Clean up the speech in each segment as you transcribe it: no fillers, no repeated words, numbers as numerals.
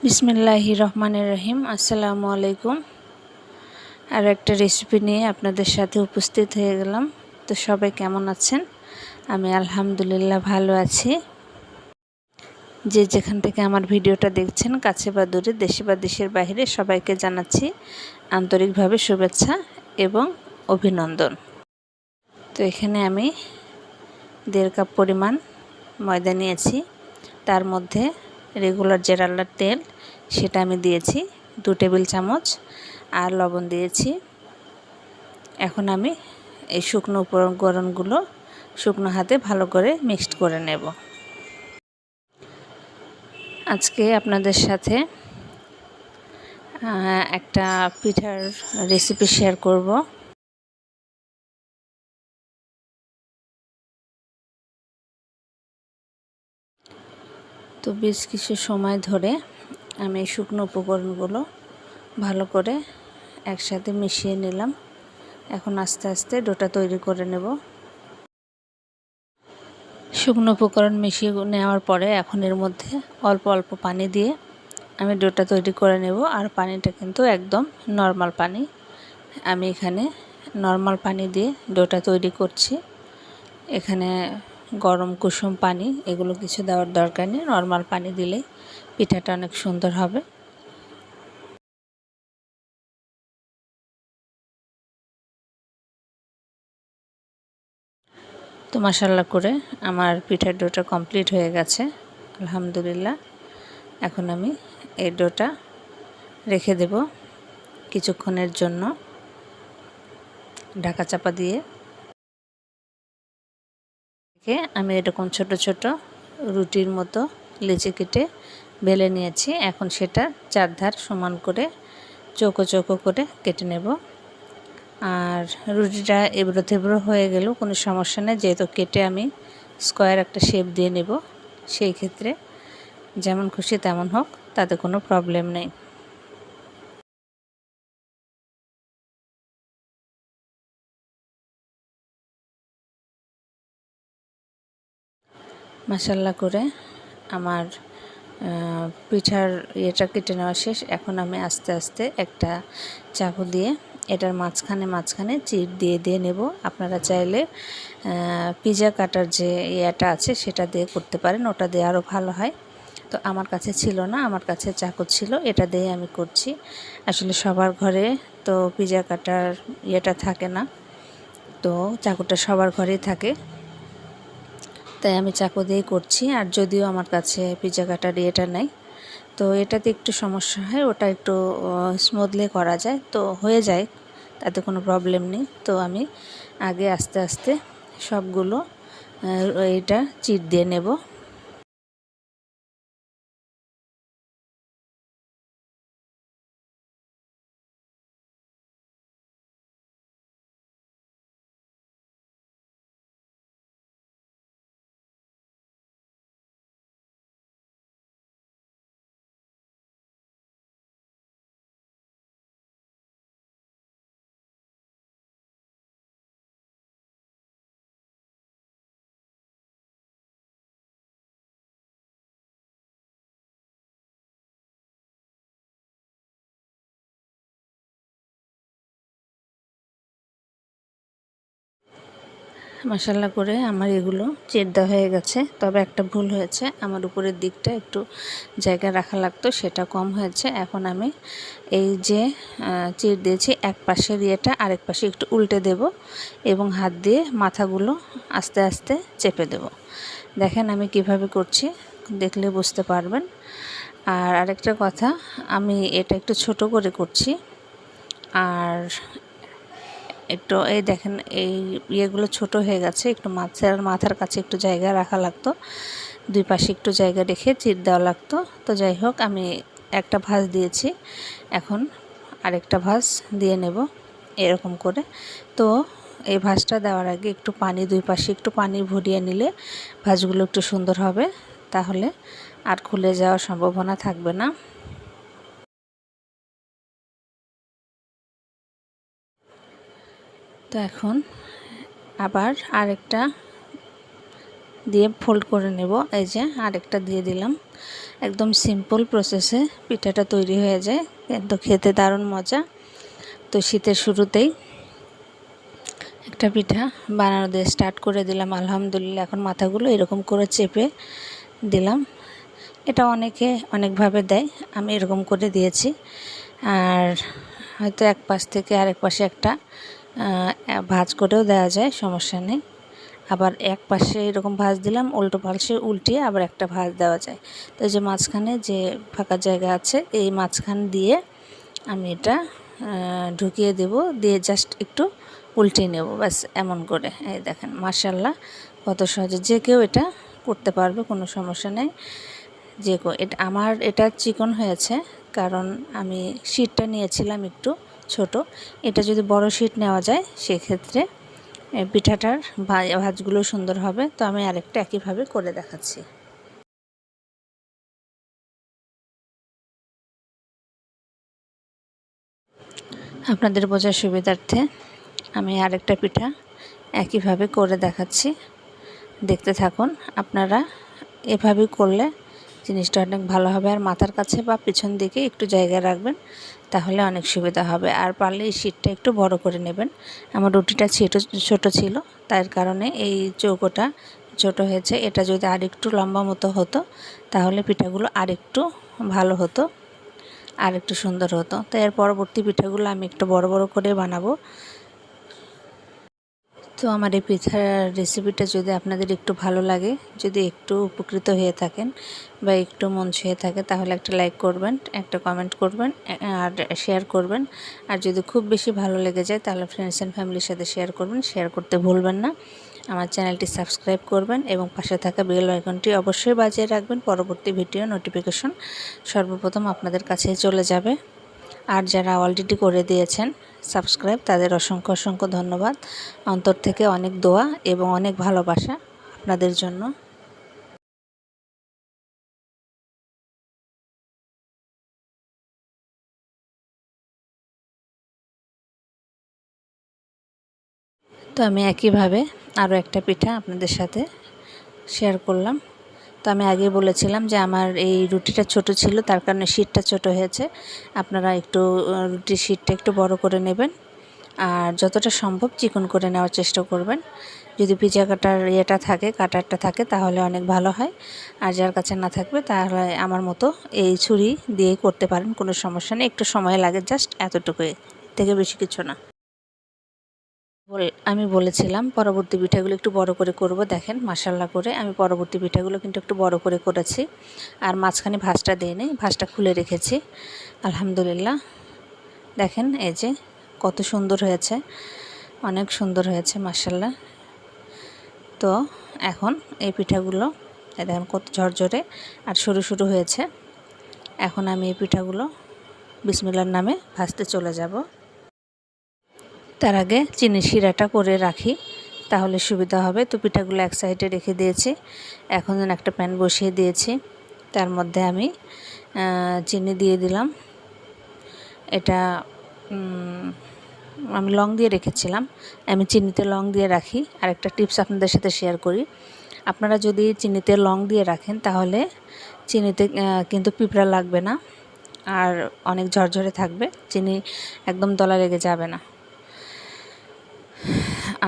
বিসমিল্লাহির রহমানির রহিম। আসসালামু আলাইকুম। আর একটা রেসিপি নিয়ে আপনাদের সাথে উপস্থিত হয়ে গেলাম। তো সবাই কেমন আছেন? আমি আলহামদুলিল্লাহ ভালো আছি। যে যেখান থেকে আমার ভিডিওটা দেখছেন, কাছে বা দূরে, দেশে বা দেশের বাইরে, সবাইকে জানাচ্ছি আন্তরিকভাবে শুভেচ্ছা এবং অভিনন্দন। তো এখানে আমি 1.5 কাপ পরিমাণ ময়দা নিয়েছি। তার মধ্যে রেগুলার যে রান্নার তেল সেটা আমি দিয়েছি 2 টেবিল চামচ, আর লবণ দিয়েছি। এখন আমি এই শুকনো উপকরণগুলো শুকনো হাতে ভালো করে মিক্সড করে নেব। আজকে আপনাদের সাথে একটা পিঠার রেসিপি শেয়ার করব। তো বেশ কিছু সময় ধরে আমি এই শুকনো উপকরণগুলো ভালো করে একসাথে মিশিয়ে নিলাম। এখন আস্তে আস্তে ডোটা তৈরি করে নেব। শুকনো উপকরণ মিশিয়ে নেওয়ার পরে এখন এর মধ্যে অল্প অল্প পানি দিয়ে আমি ডোটা তৈরি করে নেব। আর পানিটা কিন্তু একদম নর্মাল পানি। আমি এখানে নর্মাল পানি দিয়ে ডোটা তৈরি করছি। এখানে গরম কুসুম পানি এগুলো কিছু দেওয়ার দরকার নেই। নর্মাল পানি দিলেই পিঠাটা অনেক সুন্দর হবে। তো মাশাআল্লাহ করে আমার পিঠার ডোটা কমপ্লিট হয়ে গেছে, আলহামদুলিল্লাহ। এখন আমি এই ডোটা রেখে দেব কিছুক্ষণের জন্য ঢাকা চাপা দিয়ে। আমি এরকম ছোট ছোট রুটির মতো লেচি কেটে বেলে নিয়েছি। এখন সেটা চারধার সমান করে চৌকো চৌকো করে কেটে নেব। আর রুটিটা এবড়ো থেবড়ো হয়ে গেলেও কোনো সমস্যা নেই, যেহেতু কেটে আমি স্কোয়ার একটা শেপ দিয়ে নেব। সেই ক্ষেত্রে যেমন খুশি তেমন হোক, তাতে কোনো প্রবলেম নেই। মাশাআল্লাহ করে আমার পিঠার ইয়েটা কেটে নেওয়া শেষ। এখন আমি আস্তে আস্তে একটা চাকু দিয়ে এটার মাঝখানে চিড় দিয়ে দিয়ে নেব। আপনারা চাইলে পিৎজা কাটার যে ইয়েটা আছে সেটা দিয়ে করতে পারেন, ওটা দিয়ে আরও ভালো হয়। তো আমার কাছে ছিল না, আমার কাছে চাকু ছিল, এটা দিয়ে আমি করছি। আসলে সবার ঘরে তো পিৎজা কাটার ইয়েটা থাকে না, তো চাকুটা সবার ঘরেই থাকে, তাই আমি চাকু দিয়েই করছি। আর যদিও আমার কাছে পিৎজা কাটার ইয়েটা নেই, তো এটাতে একটু সমস্যা হয়, ওটা একটু স্মুথলি করা যায়, তো হয়ে যায়, তাতে কোনো প্রবলেম নেই। তো আমি আগে আস্তে আস্তে সবগুলো এটা চিট দিয়ে নেব। মাশাআল্লাহ করে আমার এগুলো চিড় দেওয়া হয়ে গেছে। তবে একটা ভুল হয়েছে, আমার উপরের দিকটা একটু জায়গা রাখা লাগতো, সেটা কম হয়েছে। এখন আমি এই যে চিড় দিয়েছি, এক পাশের ইয়েটা আরেক পাশে একটু উল্টে দেব এবং হাত দিয়ে মাথাগুলো আস্তে আস্তে চেপে দেব। দেখেন আমি কিভাবে করছি, দেখলে বুঝতে পারবেন। আর আরেকটা কথা, আমি এটা একটু ছোট করে করছি। আর একটু এই দেখেন এই ইয়েগুলো ছোট হয়ে গেছে, একটু মাথার কাছে একটু জায়গা রাখা লাগতো, দুই পাশে একটু জায়গা রেখে চিড় দেওয়া লাগতো। তো যাই হোক, আমি একটা ভাঁজ দিয়েছি, এখন আরেকটা ভাঁজ দিয়ে নেব এরকম করে। তো এই ভাঁজটা দেওয়ার আগে একটু পানি, দুই পাশে একটু পানি ভরিয়ে নিলে ভাঁজগুলো একটু সুন্দর হবে, তাহলে আর খুলে যাওয়ার সম্ভাবনা থাকবে না। তো এখন আবার আরেকটা দিয়ে ফোল্ড করে নেব। এই যে আরেকটা দিয়ে দিলাম। একদম সিম্পল প্রসেসে পিঠাটা তৈরি হয়ে যায়, কিন্তু খেতে দারুণ মজা। তো শীতের শুরুতেই একটা পিঠা বানানো দিয়ে স্টার্ট করে দিলাম। আলহামদুলিল্লাহ এখন মাথাগুলো এরকম করে চেপে দিলাম। এটা অনেকে অনেকভাবে দেয়, আমি এরকম করে দিয়েছি। আর হয়তো এক পাশ থেকে আরেক পাশে একটা ভাঁজ করেও দেওয়া যায়, সমস্যা নেই। আবার এক পাশে এরকম ভাঁজ দিলাম, উল্টো পাশে উল্টিয়ে আবার একটা ভাঁজ দেওয়া যায়। তো এই যে মাঝখানে যে ফাঁকা জায়গা আছে, এই মাঝখান দিয়ে আমি এটা ঢুকিয়ে দেব, দিয়ে জাস্ট একটু উল্টিয়ে নেব, ব্যাস এমন করে। এই দেখেন মাশাআল্লাহ কত সহজে যে কেউ এটা করতে পারবে, কোনো সমস্যা নেই। যে এটা আমার এটা চিকন হয়েছে কারণ আমি শীটটা নিয়েছিলাম একটু ছোট। এটা যদি বড় শীট নেওয়া যায় সেক্ষেত্রে পিঠাটার ভাঁজগুলো সুন্দর হবে। তো আমি আরেকটা একইভাবে করে দেখাচ্ছি। আপনাদের বোঝার সুবিধার্থে আমি আরেকটা পিঠা একইভাবে করে দেখাচ্ছি, দেখতে থাকুন। আপনারা এভাবেই করলে জিনিসটা অনেক ভালো হবে। আর মাথার কাছে বা পিছন দিকে একটু জায়গা রাখবেন, তাহলে অনেক সুবিধা হবে। আর পারলে এই শীটটা একটু বড় করে নেবেন। আমার রুটিটা ছোট ছিল, তার কারণে এই চৌকোটা ছোট হয়েছে। এটা যদি আরেকটু লম্বা মতো হতো তাহলে পিঠাগুলো আরেকটু ভালো হতো, আর একটু সুন্দর হতো। তো এর পরবর্তী পিঠাগুলো আমি একটু বড় বড় করে বানাবো। তো আমার এই পিঠার রেসিপিটা যদি আপনাদের একটু ভালো লাগে, যদি একটু উপকৃত হয়ে থাকেন বা একটু মন ছুঁয়ে থাকে, তাহলে একটা লাইক করবেন, একটা কমেন্ট করবেন আর শেয়ার করবেন। আর যদি খুব বেশি ভালো লেগে যায় তাহলে ফ্রেন্ডস অ্যান্ড ফ্যামিলির সাথে শেয়ার করবেন। শেয়ার করতে ভুলবেন না। আমার চ্যানেলটি সাবস্ক্রাইব করবেন এবং পাশে থাকা বেল আইকনটি অবশ্যই বাজিয়ে রাখবেন। পরবর্তী ভিডিও নোটিফিকেশন সর্বপ্রথম আপনাদের কাছে চলে যাবে। আর যারা অলরেডি করে দিয়েছেন সাবস্ক্রাইব, তাদের অসংখ্য অসংখ্য ধন্যবাদ। অন্তর থেকে অনেক দোয়া এবং অনেক ভালোবাসা আপনাদের জন্য। তো আমি একইভাবে আরও একটা পিঠা আপনাদের সাথে শেয়ার করলাম। তো আমি আগে বলেছিলাম যে আমার এই রুটিটা ছোট ছিল, তার কারণে শীটটা ছোট হয়েছে। আপনারা একটু রুটির শীটটা একটু বড় করে নেবেন আর যতটা সম্ভব চিকন করে নেওয়ার চেষ্টা করবেন। যদি পিজা কাটার কাটারটা থাকে তাহলে অনেক ভালো হয়। আর যার কাছে না থাকবে তাহলে আমার মতো এই ছুরি দিয়ে করতে পারেন, কোনো সমস্যা নেই। একটু সময় লাগে, জাস্ট এতটুকুই, থেকে বেশি কিছু না। আমি বলেছিলাম পরবর্তী পিঠাগুলো একটু বড় করে করব। দেখেন মাশাআল্লাহ করে আমি পরবর্তী পিঠাগুলো কিন্তু একটু বড় করে করেছি। আর মাঝখানে ভাঁজটা দিইনি, ভাঁজটা খুলে রেখেছি। আলহামদুলিল্লাহ দেখেন এই যে কত সুন্দর হয়েছে, অনেক সুন্দর হয়েছে মাশাআল্লাহ। তো এখন এই পিঠাগুলো দেখেন কত ঝরঝরে আর সরু সরু হয়েছে। এখন আমি এই পিঠাগুলো বিসমিল্লাহর নামে ভাজতে চলে যাব। তার আগে চিনি শিরাটা করে রাখি, তাহলে সুবিধা হবে। তো পিঠাগুলো এক সাইডে রেখে দিয়েছি। এখন একটা প্যান বসিয়ে দিয়েছি, তার মধ্যে আমি চিনি দিয়ে দিলাম। এটা আমি লং দিয়ে রেখেছিলাম, আমি চিনিতে লং দিয়ে রাখি। আর একটা টিপস আপনাদের সাথে শেয়ার করি, আপনারা যদি চিনিতে লং দিয়ে রাখেন তাহলে চিনিতে কিন্তু পিঁপড়া লাগবে না আর অনেক ঝরঝরে থাকবে, চিনি একদম দলা লেগে যাবে না।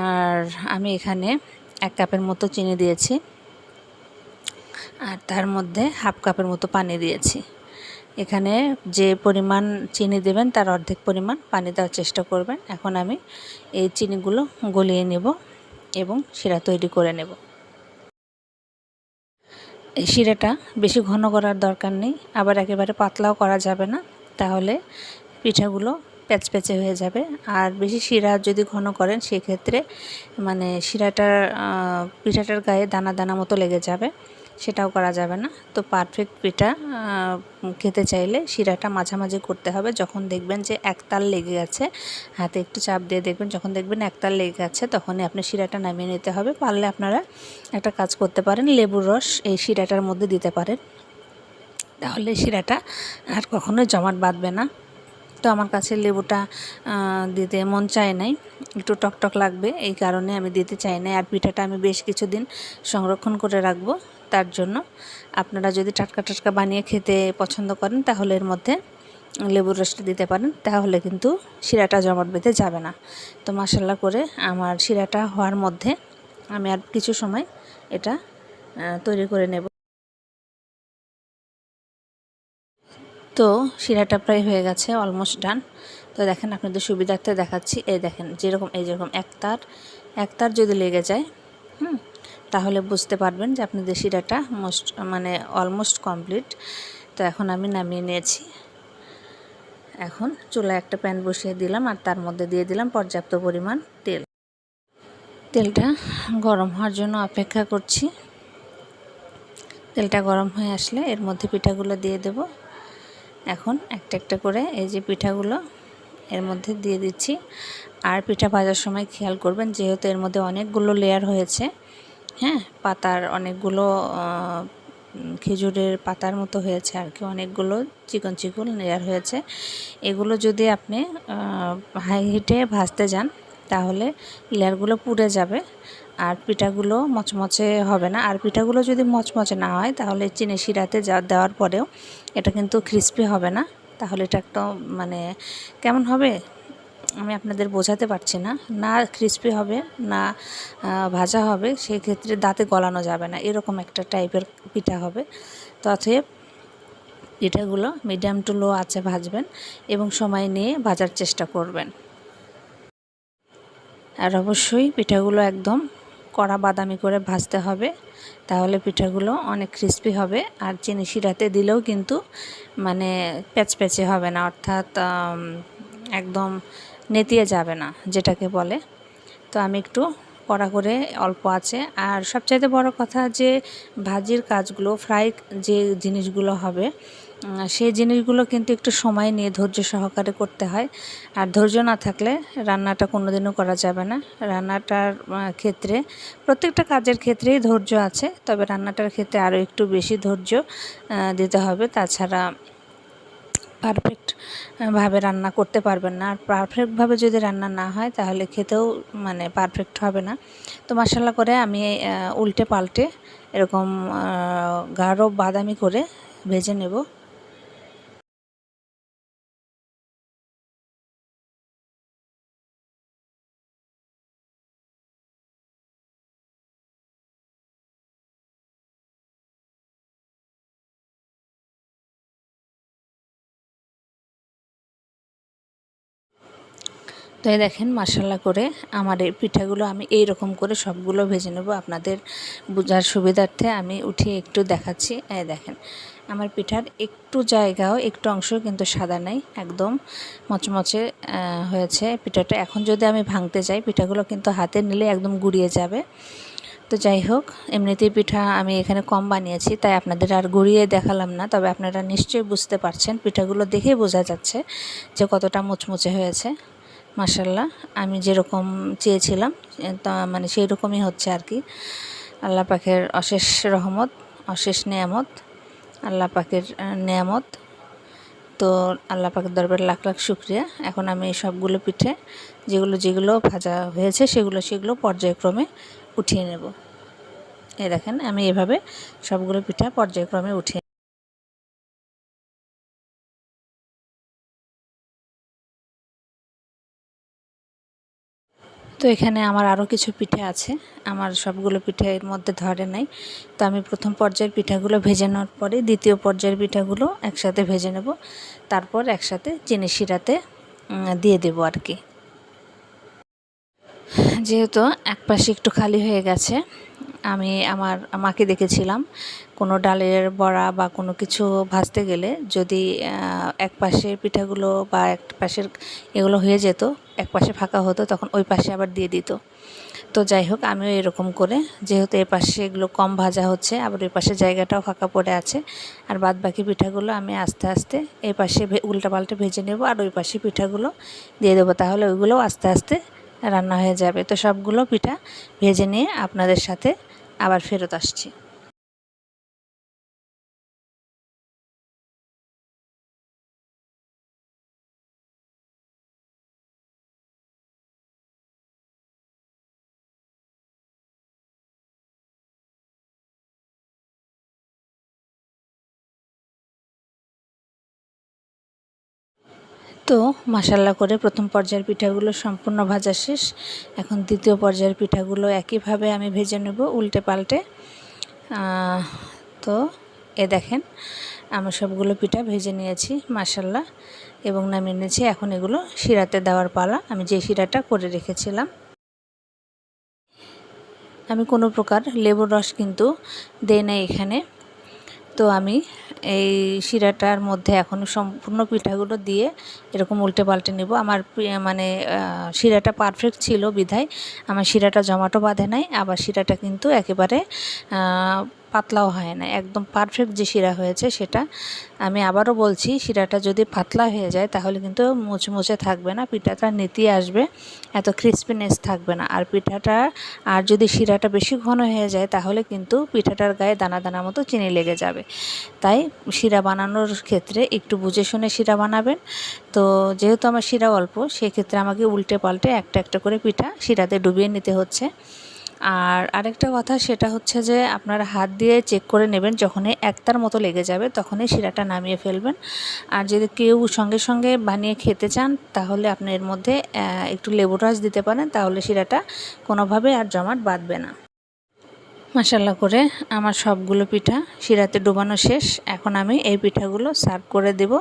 আর আমি এখানে 1 কাপের মতো চিনি দিয়েছি আর তার মধ্যে হাফ কাপের মতো পানি দিয়েছি। এখানে যে পরিমাণ চিনি দেবেন তার অর্ধেক পরিমাণ পানি দেওয়ার চেষ্টা করবেন। এখন আমি এই চিনিগুলো গলিয়ে নেব এবং শিরা তৈরি করে নেব। এই শিরাটা বেশি ঘন করার দরকার নেই, আবার একেবারে পাতলাও করা যাবে না, তাহলে পিঠাগুলো প্যাচপ্যাচে হয়ে যাবে। আর বেশি শিরা যদি ঘন করেন সেক্ষেত্রে মানে পিঠাটার গায়ে দানা দানা মতো লেগে যাবে, সেটাও করা যাবে না। তো পারফেক্ট পিঠা খেতে চাইলে শিরাটা মাঝামাঝি করতে হবে। যখন দেখবেন যে একতাল লেগে গেছে, হাতে একটু চাপ দিয়ে দেখবেন, যখন দেখবেন একতাল লেগে গেছে তখনই আপনি শিরাটা নামিয়ে নিতে হবে। পারলে আপনারা একটা কাজ করতে পারেন, লেবুর রস এই শিরাটার মধ্যে দিতে পারেন, তাহলে শিরাটা আর কখনোই জমাট বাঁধবে না। তো আমার কাছে লেবুটা দিতে মন চায় নাই, একটু টকটক লাগবে, এই কারণে আমি দিতে চাই না। আর পিঠাটা আমি বেশ কিছুদিন সংরক্ষণ করে রাখবো, তার জন্য আপনারা যদি টাটকা টাটকা বানিয়ে খেতে পছন্দ করেন তাহলে এর মধ্যে লেবুর রসটা দিতে পারেন, তাহলে কিন্তু শিরাটা জমাট বেঁধে যাবে না। তো মাশাআল্লাহ করে আমার শিরাটা হওয়ার মধ্যে আমি আর কিছু সময় এটা তৈরি করে নেব। তো শিরাটা প্রায় হয়ে গেছে, অলমোস্ট ডান। তো দেখেন আপনাদের সুবিধার্থে দেখাচ্ছি, এই দেখেন যেরকম একতার যদি লেগে যায় তাহলে বুঝতে পারবেন যে আপনাদের শিরাটা অলমোস্ট কমপ্লিট। তো এখন আমি নামিয়ে নিয়েছি। এখন চুলায় একটা প্যান বসিয়ে দিলাম আর তার মধ্যে দিয়ে দিলাম পর্যাপ্ত পরিমাণ তেল। তেলটা গরম হওয়ার জন্য অপেক্ষা করছি। তেলটা গরম হয়ে আসলে এর মধ্যে পিঠাগুলো দিয়ে দেব। এখন একটা একটা করে এই যে পিঠাগুলো এর মধ্যে দিয়ে দিচ্ছি। আর পিঠা ভাজার সময় খেয়াল করবেন, যেহেতু এর মধ্যে অনেকগুলো লেয়ার হয়েছে, হ্যাঁ, পাতার অনেকগুলো খেজুরের পাতার মতো হয়েছে আর কি, অনেকগুলো চিকন চিকন লেয়ার হয়েছে। এগুলো যদি আপনি হাই হিটে ভাজতে যান তাহলে লেয়ারগুলো পুড়ে যাবে আর পিঠাগুলো মচমচে হবে না। আর পিঠাগুলো যদি মচমচে না হয় তাহলে চিনি শিরাতে দেওয়ার পরেও এটা কিন্তু ক্রিস্পি হবে না। তাহলে এটা একটা কেমন হবে আমি আপনাদের বোঝাতে পারছি না, না ক্রিস্পি হবে না ভাজা হবে, সেই ক্ষেত্রে দাঁতে গলানো যাবে না, এরকম একটা টাইপের পিঠা হবে। তো অতএব পিঠাগুলো মিডিয়াম টু লো আঁচে ভাজবেন এবং সময় নিয়ে ভাজার চেষ্টা করবেন। আর অবশ্যই পিঠাগুলো একদম কড়া বাদামি করে ভাজতে হবে, তাহলে পিঠাগুলো অনেক ক্রিস্পি হবে। আর চিনি শিরাতে দিলেও কিন্তু প্যাচপ্যাচে হবে না, অর্থাৎ একদম নেতিয়ে যাবে না যেটাকে বলে। তো আমি একটু কড়া করে অল্প আছে। আর সবচাইতে বড় কথা যে ভাজির কাজগুলো, ফ্রাই যে জিনিসগুলো হবে সেই জিনিসগুলো কিন্তু একটু সময় নিয়ে ধৈর্য সহকারে করতে হয়। আর ধৈর্য না থাকলে রান্নাটা কোনোদিনও করা যাবে না। রান্নাটার ক্ষেত্রে প্রত্যেকটা কাজের ক্ষেত্রেই ধৈর্য আছে, তবে রান্নাটার ক্ষেত্রে আরও একটু বেশি ধৈর্য দিতে হবে, তাছাড়া পারফেক্টভাবে রান্না করতে পারবেন না। আর পারফেক্টভাবে যদি রান্না না হয় তাহলে খেতেও পারফেক্ট হবে না। তো মাশাআল্লাহ করে আমি উল্টে পাল্টে এরকম গাঢ় বাদামি করে ভেজে নেব। তো এই দেখেন মাশাআল্লাহ করে আমার এই পিঠাগুলো আমি এই রকম করে সবগুলো ভেজে নেব। আপনাদের বোঝার সুবিধার্থে আমি উঠিয়ে একটু দেখাচ্ছি। এই দেখেন আমার পিঠার একটু অংশ কিন্তু সাদা নেই, একদম মচমচে হয়েছে পিঠাটা। এখন যদি আমি ভাঙতে যাই পিঠাগুলো কিন্তু হাতে নিলে একদম গুঁড়িয়ে যাবে। তো যাই হোক, এমনিতেই পিঠা আমি এখানে কম বানিয়েছি তাই আপনাদের আর গুঁড়িয়ে দেখালাম না, তবে আপনারা নিশ্চয়ই বুঝতে পারছেন, পিঠাগুলো দেখেই বোঝা যাচ্ছে যে কতটা মুচমুচে হয়েছে। মাশাআল্লাহ আমি যেরকম চেয়েছিলাম তা সেই রকমই হচ্ছে আর কি। আল্লাহ পাকের অশেষ রহমত, অশেষ নেয়ামত, আল্লাহ পাকের নেয়ামত। তো আল্লাহ পাকের দরবারে লাখ লাখ শুকরিয়া। এখন আমি সবগুলো পিঠে যেগুলো ভাজা হয়েছে সেগুলো পর্যায়ক্রমে উঠিয়ে নেব। এই দেখেন আমি এভাবে সবগুলো পিঠা পর্যায়ক্রমে উঠিয়ে। তো এখানে আমার আরও কিছু পিঠে আছে, আমার সবগুলো পিঠে এর মধ্যে ধরে নাই। তো আমি প্রথম পর্যায়ের পিঠাগুলো ভেজে নেওয়ার পরে দ্বিতীয় পর্যায়ের পিঠাগুলো একসাথে ভেজে নেব, তারপর একসাথে চিনি শিরাতে দিয়ে দেব আর কি। যেহেতু এক পাশে একটু খালি হয়ে গেছে, আমি আমার মাকে দেখেছিলাম কোনো ডালের বড়া বা কোনো কিছু ভাজতে গেলে যদি এক পাশের পিঠাগুলো বা এক পাশের এগুলো হয়ে যেত, এক পাশে ফাঁকা হতো, তখন ওই পাশে আবার দিয়ে দিত। তো যাই হোক আমিও এরকম করে, যেহেতু এ পাশে এগুলো কম ভাজা হচ্ছে আবার ওই পাশে জায়গাটাও ফাঁকা পড়ে আছে, আর বাদ বাকি পিঠাগুলো আমি আস্তে আস্তে এই পাশে উল্টা পাল্টে ভেজে নেব আর ওই পাশে পিঠাগুলো দিয়ে দেবো, তাহলে ওইগুলোও আস্তে আস্তে রান্না হয়ে যাবে। তো সবগুলো পিঠা ভেজে নিয়ে আপনাদের সাথে আবার ফেরত আসছি। তো মাশাল্লাহ করে প্রথম পর্যায়ের পিঠাগুলো সম্পূর্ণ ভাজা শেষ। এখন দ্বিতীয় পর্যায়ের পিঠাগুলো একইভাবে আমি ভেজে নেব উল্টে পাল্টে। তো দেখেন আমি সবগুলো পিঠা ভেজে নিয়েছি মাশাল্লাহ, এবং নামিয়ে নিয়েছি। এখন এগুলো শিরাতে দেওয়ার পালা। আমি যে শিরাটা করে রেখেছিলাম, আমি কোনো প্রকার লেবুর রস কিন্তু দেই না এখানে। তো আমি এই শিরাটার মধ্যে এখন সম্পূর্ণ পিঠাগুলো দিয়ে এরকম উল্টে পাল্টে নেব। আমার মানে শিরাটা পারফেক্ট ছিল বিধায় আমার শিরাটা জমাটো বাঁধে নাই, আবার শিরাটা কিন্তু একেবারে পাতলাও হয় না। একদম পারফেক্ট যে শিরা হয়েছে সেটা। আমি আবারও বলছি, শিরাটা যদি পাতলা হয়ে যায় তাহলে কিন্তু মুচমুচে থাকবে না, পিঠাটা নেতিয়ে আসবে, এত ক্রিস্পিনেস থাকবে না। আর পিঠাটা আর যদি শিরাটা বেশি ঘন হয়ে যায় তাহলে কিন্তু পিঠাটার গায়ে দানা দানা মতো চিনি লেগে যাবে। তাই শিরা বানানোর ক্ষেত্রে একটু বুঝে শুনে শিরা বানাবেন। তো যেহেতু আমার শিরা অল্প, সেক্ষেত্রে আমাকে উল্টে পাল্টে একটা একটা করে পিঠা শিরাতে ডুবিয়ে নিতে হচ্ছে। আর আরেকটা কথা, সেটা হচ্ছে যে আপনারা হাত দিয়ে চেক করে নেবেন, যখনই একতার মতো লেগে যাবে তখনই শিরাটা নামিয়ে ফেলবেন। আর যদি কেউ সঙ্গে সঙ্গে বানিয়ে খেতে চান তাহলে আপনি এর মধ্যে একটু লেবুর রস দিতে পারেন, তাহলে শিরাটা কোনোভাবে আর জমাট বাঁধবে না। মাশাল্লাহ করে আমার সবগুলো পিঠা শিরাতে ডুবানো শেষ। এখন আমি এই পিঠাগুলো সার্ভ করে দেব।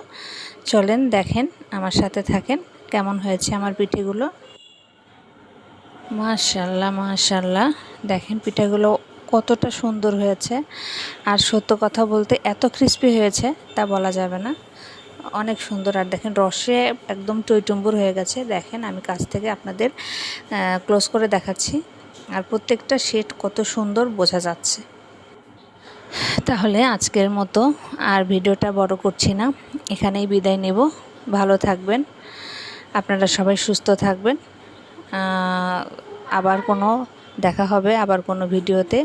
চলেন দেখেন, আমার সাথে থাকেন কেমন হয়েছে আমার পিঠেগুলো। মাশাল্লাহ মাশাল্লাহ, দেখেন পিঠাগুলো কতটা সুন্দর হয়েছে। আর সত্য কথা বলতে এত ক্রিস্পি হয়েছে তা বলা যাবে না, অনেক সুন্দর। আর দেখেন রসে একদম টইটুম্বুর হয়ে গেছে। দেখেন আমি কাছ থেকে আপনাদের ক্লোজ করে দেখাচ্ছি, আর প্রত্যেকটা শেড কত সুন্দর বোঝা যাচ্ছে। তাহলে আজকের মতো আর ভিডিওটা বড় করছি না, এখানেই বিদায় নেব। ভালো থাকবেন আপনারা, সবাই সুস্থ থাকবেন। আবার কোনো দেখা হবে, আবার কোনো ভিডিওতে,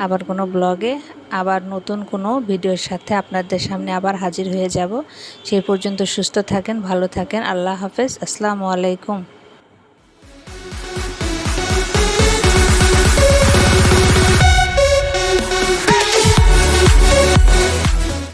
আবার কোনো ব্লগে, আবার নতুন কোনো ভিডিওর সাথে আপনাদের সামনে আবার হাজির হয়ে যাব। সেই পর্যন্ত সুস্থ থাকেন, ভালো থাকেন। আল্লাহ হাফেজ, আসসালামু আলাইকুম।